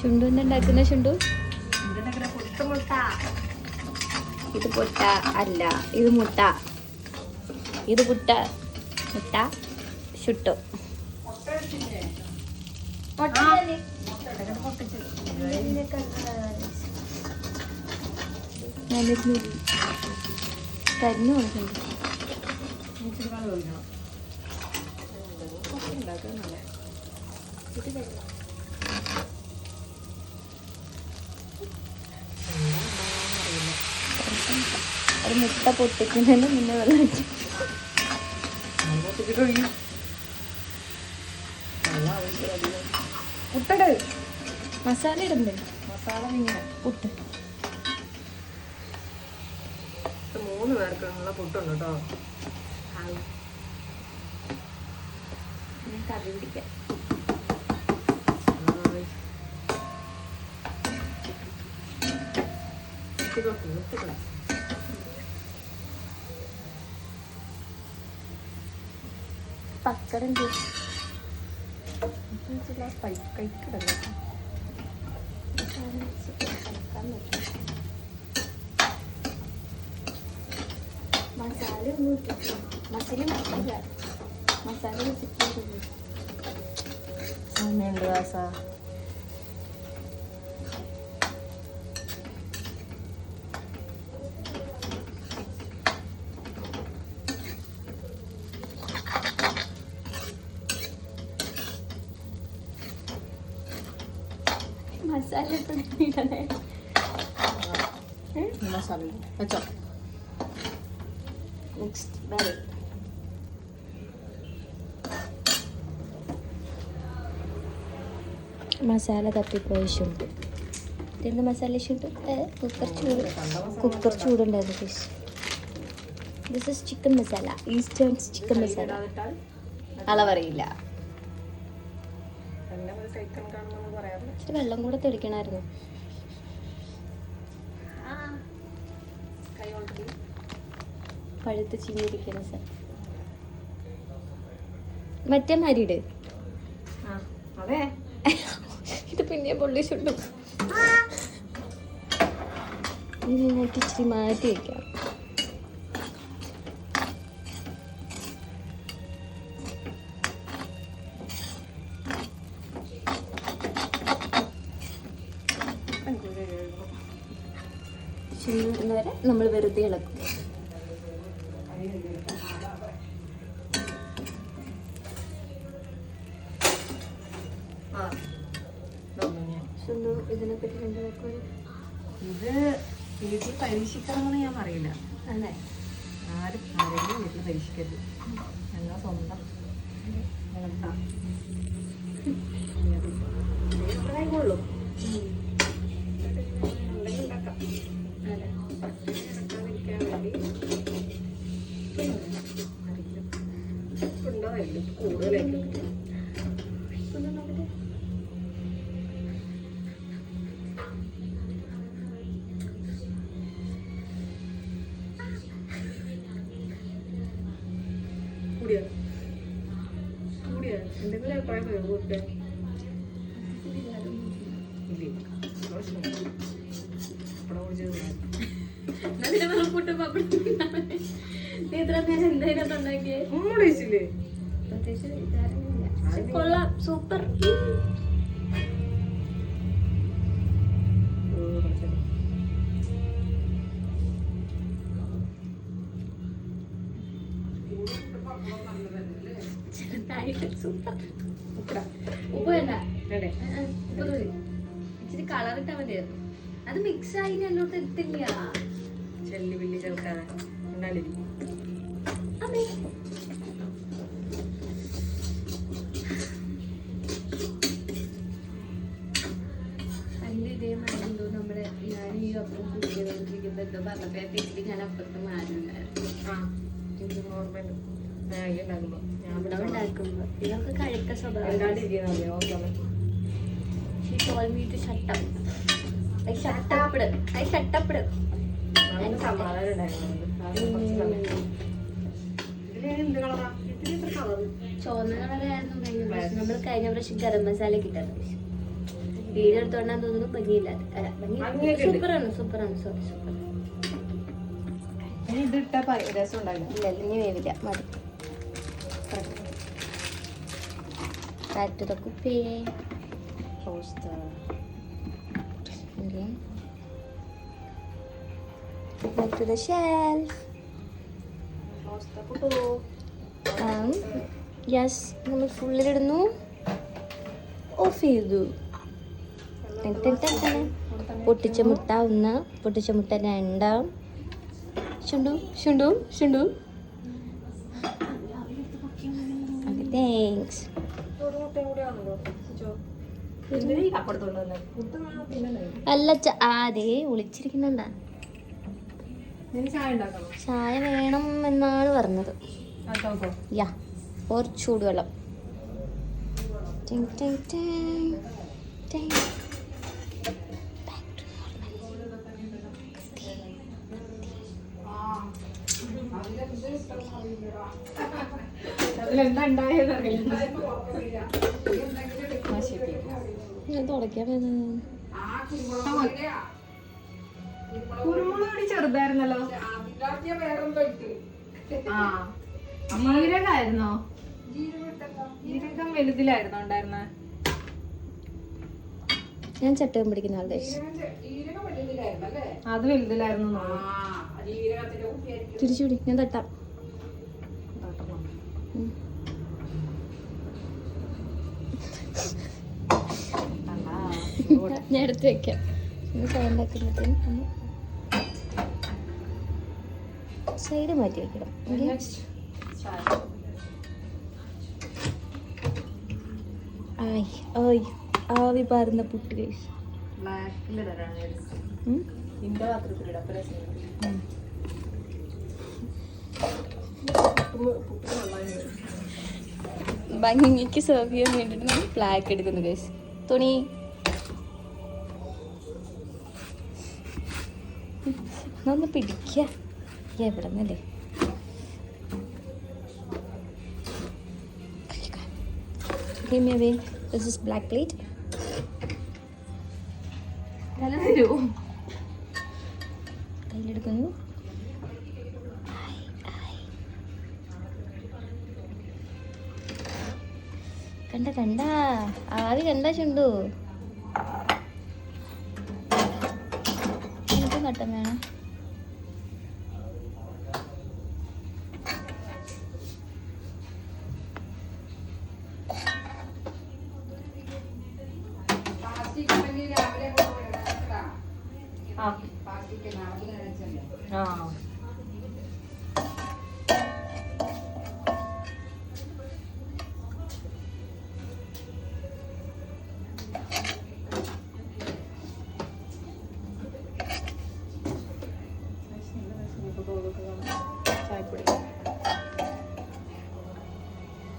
ശുണ്ടു എന്തുണ്ടാക്കുന്ന ശുണ്ടു? ഇത് പൊട്ട അല്ല, ഇത് മുട്ട. ഇത് മുട്ട ചുട്ടു. കരിഞ്ഞു കൊടുക്കുന്നുണ്ട്. ഒരു മുട്ട പൊട്ടിക്കുന്നതിന് മുന്നേ വെള്ളം വെച്ചു. പുട്ടട് മസാല ഇടണ്ടേ? മസാല പിന്നെ പുട്ട് 3 പേർക്കുള്ള പുട്ടുണ്ട് കേട്ടോ. കറി പിടിക്കാം. പച്ചടം കഴിക്കടല്ലോ. മസാല ഒന്നും മസാല വെച്ചിട്ടുണ്ട്. മസാല ഇടണേ. മസാല വെച്ചോ. നെക്സ്റ്റ് വേറെ മസാല തപ്പിപ്പോയി ശുണ്ട്. എന്ത് മസാല ശുണ്ട്? കുക്കർ ചൂടുണ്ടായിരുന്നു fish. This is chicken masala, Eastern chicken masala. അളവറിയില്ല. ഇച്ചിരി വെള്ളം കൂടെ തെളിക്കണമായിരുന്നു. പഴുത്ത് ചീഞ്ഞിരിക്കുന്ന സാർ. മറ്റേ മരിട്. അതെ, ഇത് പിന്നെ പൊള്ളി ചുണ്ടു. ഇത് ഞങ്ങൾക്ക് ഇച്ചിരി മാറ്റി വയ്ക്കാം. ചുണ്ടുവരെ നമ്മൾ വെറുതെ ഇളക്കും. ഇതിനെപ്പറ്റി ഇത് വീട്ടിൽ പരീക്ഷിക്കണമെന്ന് ഞാൻ അറിയില്ല. അതെ, ആരെങ്കിലും വീട്ടിൽ പരീക്ഷിക്കരുത്. ഞങ്ങൾ സ്വന്തം ഉള്ളൂ. കൂടുതലായിട്ട് എന്തെങ്കിലും അഭിപ്രായം വരുമോ? കൊള്ളാം, സൂപ്പർ. സൂപ്പർ. ഉപ്പ് വേണ്ട, ഇച്ചിരി കളർ ഇട്ടാ മതിയായിരുന്നു. അത് മിക്സ് ആയി എന്നോട്ട് എത്തില്ല. ചെല്ലി വലിയ ചേർക്കാതെ പണ്ട് ഇതേമാതിരി എന്തോ നമ്മുടെ ഞാൻ ഈ അപ്പം കുട്ടികളിരിക്കുമ്പോ എന്തോ പറഞ്ഞപ്പോഴത്തേക്ക് ഞാൻ അപ്പുറത്ത് മാറിണ്ടായിരുന്നു. ഉണ്ടാക്കുമ്പോ ഇതൊക്കെ കഴിക്ക സ്വഭാവം. She told me to shut up. I shut up. I shut up. ചോന്ന കളറായിരുന്നു കഴിഞ്ഞ പ്രാവശ്യം. നമ്മൾ കഴിഞ്ഞ പ്രാവശ്യം ഗരം മസാല കിട്ടാത്ത വീഡിയോ എടുത്തോണ്ടാൻ തോന്നുന്നു ഭംഗിയില്ല. ഭംഗിയൊക്കെ ഉണ്ട്. സൂപ്പറാണ്. Sorry super. ഇനി ഇത് ഇട്ടാ രസം ഉണ്ടാവില്ല. ഇല്ല ഇനി വേവില്ല, മതി. Add to the കുപ്പി. Toaster. Okay. Back to the shelf. Toaster puttu. Yes, നമ്മൾ ഫുള്ളിലിടുന്നു, ഓഫ് ചെയ്തു. പൊട്ടിച്ച മുട്ട 1, പൊട്ടിച്ച മുട്ട 2. ശുണ്ടു. Okay, thanks. അല്ല അതേ ഒളിച്ചിരിക്കുന്നുണ്ടാ. ചായ വേണം എന്നാണ് പറഞ്ഞത്. യാ, ഓർ ചൂടുവെള്ളം. തുടക്കാൻ കുരുമുളക് ചെറുതായിരുന്നല്ലോ. ജീരകായിരുന്നോ? ജീരകം വലുതിലായിരുന്നോ ഉണ്ടായിരുന്ന? ഞാൻ ചട്ടകം പിടിക്കുന്ന ആളുടെ അത് വലുതിലായിരുന്നു. തിരിച്ചുപിടി, ഞാൻ തട്ടാം. ഞാൻ എടുത്ത് വെക്കാം. സൈഡ് മാറ്റി വെക്കണം. ആവി പാറുന്ന പുട്ട് കഴിച്ചു. ഭംഗിക്ക് സെർവ് ചെയ്യാൻ വേണ്ടിയിട്ട് നമ്മൾ ബ്ലാക്ക് എടുക്കുന്നു ഗൈസ്. തുണി ഒന്ന് പിടിക്കുക. എവിടെ നിന്നല്ലേ? Give me away. This is black plate. കയ്യിലെടുക്കുന്നു. കണ്ട ആവി കണ്ട ചുണ്ടു. എനിക്കും കട്ടൻ വേണം.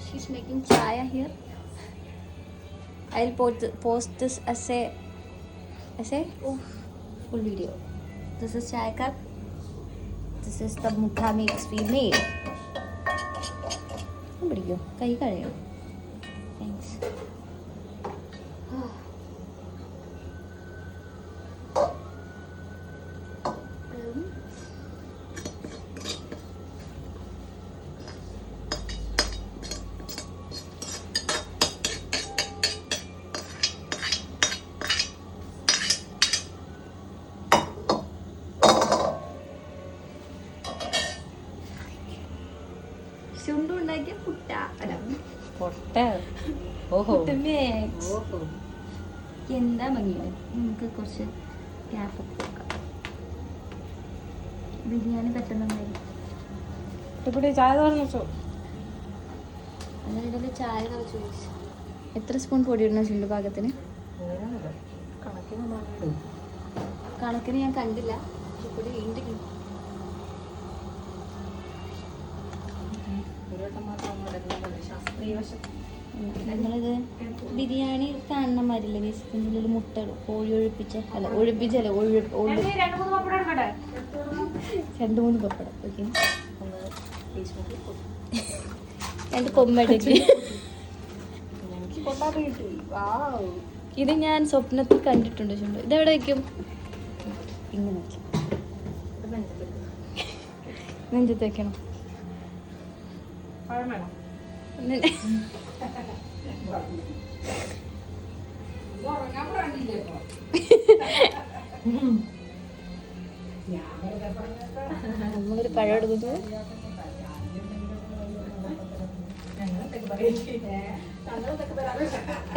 She's making chaya here. I'll post this as a full video. This is chai cup. This is the mukha mix we made. പിടിക്കോ, കൈ കഴിയോ? താങ്ക്സ്. ചുണ്ടുണ്ടാക്കിയ പുട്ട അല്ല പൊട്ട. ഓഹോ, എന്താ ഭംഗിയില്ല. നമുക്ക് കുറച്ച് ക്യാപ്പ് ബിരിയാണി പെട്ടെന്നുണ്ടായി. ചായ തുറന്നു. അതിനിടയിൽ ചായ കളച്ചു. എത്ര സ്പൂൺ പൊടി ഇടണോ ചുണ്ടു പാകത്തിന്? കണക്കിന് ഞാൻ കണ്ടില്ല. പൊടി വീണ്ടും നമ്മളിത് ബിരിയാണി കാണുന്ന മാതിരില്ല. ബേസിക്കിൻ്റെ ഉള്ളിൽ മുട്ട കോഴി ഒഴിപ്പിച്ചല്ല 2-3 പപ്പടം. ഓക്കെ, 2 കൊമ്പടക്കി ഇത് ഞാൻ സ്വപ്നത്തിൽ കണ്ടിട്ടുണ്ട് ചുണ്ട്. ഇതെവിടെ വെക്കും? ഇങ്ങനെ വെക്കും. നെഞ്ചത്ത് വെക്കണം. നമ്മളൊരു പഴം എടുക്കുന്നു.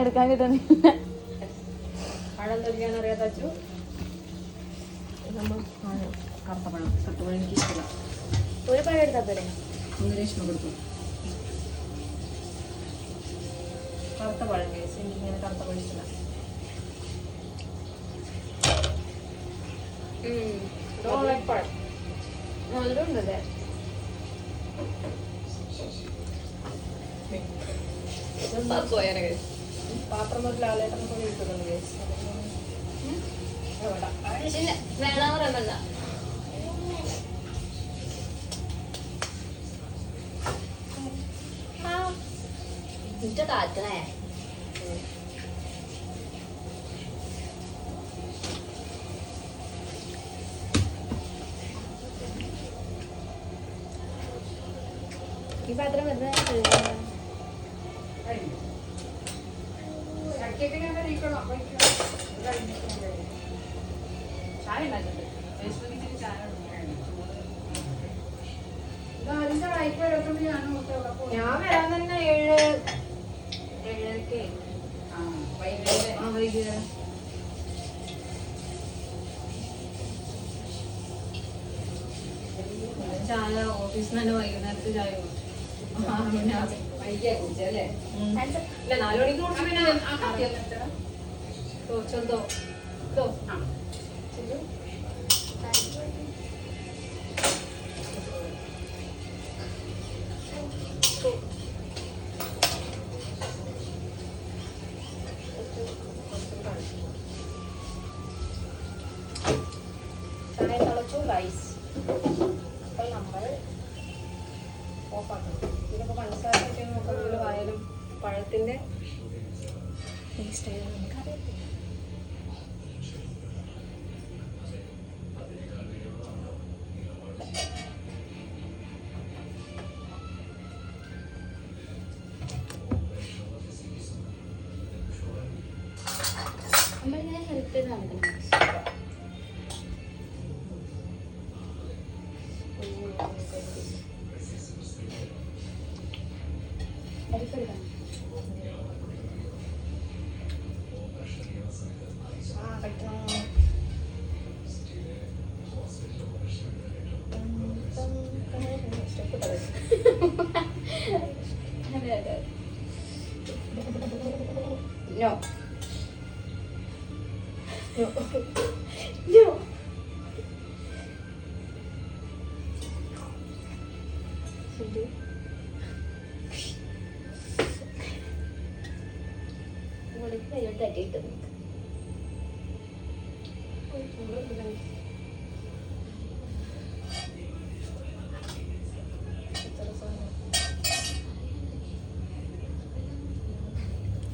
എടുക്കാൻ കിട്ടുന്നില്ല. പഴം തൊലിയാന്നറിയാത്ത അച്ചു കറുത്തപ്പഴം സത്തുപഴം എനിക്ക് ഇഷ്ടമില്ല. ഒരു പഴം എടുത്താൽ പോരെ? ഒന്നിനെ ഇഷ്ടം കൊടുത്തു. കറുത്ത പഴം കേസ് എനിക്കിങ്ങനെ കറുത്ത പഴം ഇഷ്ടമില്ല. പഴം മധുരമുണ്ടല്ലേ? പാത്രം ഒരു ലാലേട്ടനെ പോലെ ഇട്ടുന്നുണ്ട് കേസ്. വേണം പറയണ്ട. കാറ്റണേ ഈ പാത്രം വെറുതെ ചായ ഉണ്ടാക്കിട്ട് ഞാൻ വരാൻ തന്നെ 7:30 വൈകുന്നേരം. ചായ ഓഫീസിൽ തന്നെ വൈകുന്നേരത്ത് ചായ വൈകിയാ കുടിച്ചല്ലേ? അല്ല 4 മണിക്ക് കുടിച്ചു. പിന്നെ ചെറുതോ ചായ തിളച്ചു റൈസ്. അപ്പോൾ നമ്മൾ ഓഫാക്കണം. ഇതിനൊക്കെ പഞ്ചസാര ഒക്കെ നോക്കുമ്പോൾ ആയാലും പഴത്തിൻ്റെ ടേസ്റ്റ് ആയാലും നമുക്കറിയാം. നമ്മളിങ്ങനെ ഹെൽപ്പ് ചെയ്ത് നടക്കണം. No. No. No. തട്ടിയിട്ട്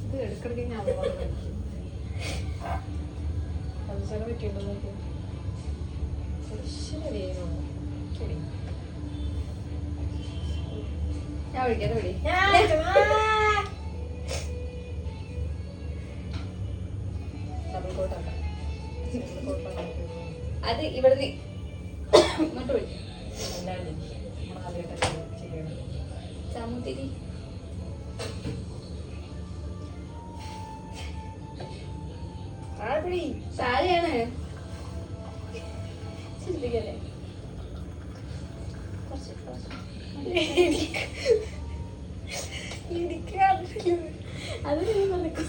ഇത് എടുക്കിടയ്ക്ക് ഞാൻ പഞ്ചസാര പറ്റിയുണ്ടോ നോക്കൂ. ഞാൻ വിളിക്കാതെ വിളി. അത് ഇവിടുന്ന് ഇങ്ങോട്ട് വിളിക്കും. ചമുത്തിരി താഴെയാണ്. ചിന്തിക്കല്ലേ അത് നീ നടക്കും.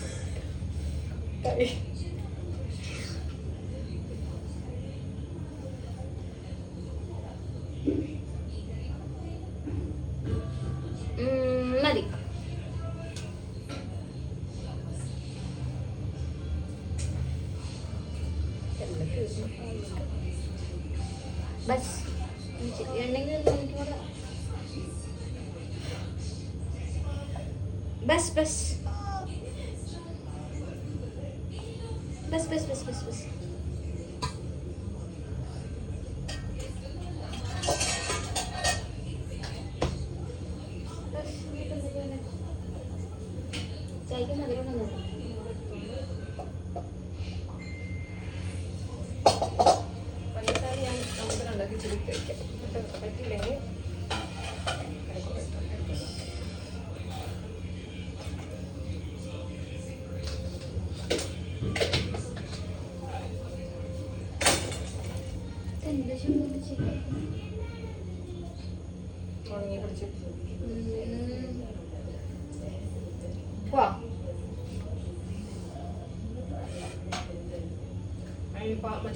മതി. ബസ് ഉണ്ടെങ്കിൽ bus bus bus bus bus bus bus. ചായക്ക് മധുരം ഒന്നും പഞ്ചസാര ഞാൻ നമുക്ക് ഉണ്ടാക്കി ചുരുക്കി വയ്ക്കാം. പറ്റില്ലെങ്കിൽ ഉണങ്ങി പിടിച്ച് വാ.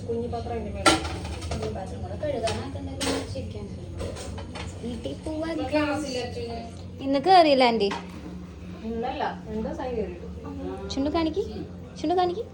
കുഞ്ഞി പാത്രം അതിന്റെ മേലെ പാത്രം കൂടെ കഴുകാനായിട്ടുണ്ടായിരുന്നു ചിക്കൻ. വീട്ടിൽ പോവാൻ ഇന്ന് കയറിയില്ല ആൻറ്റി. ഇന്നല്ല 2 ദിവസമായി കയറിയിട്ട്. ചുണ്ടു കാണിക്ക്, ചുണ്ടു കാണിക്ക്.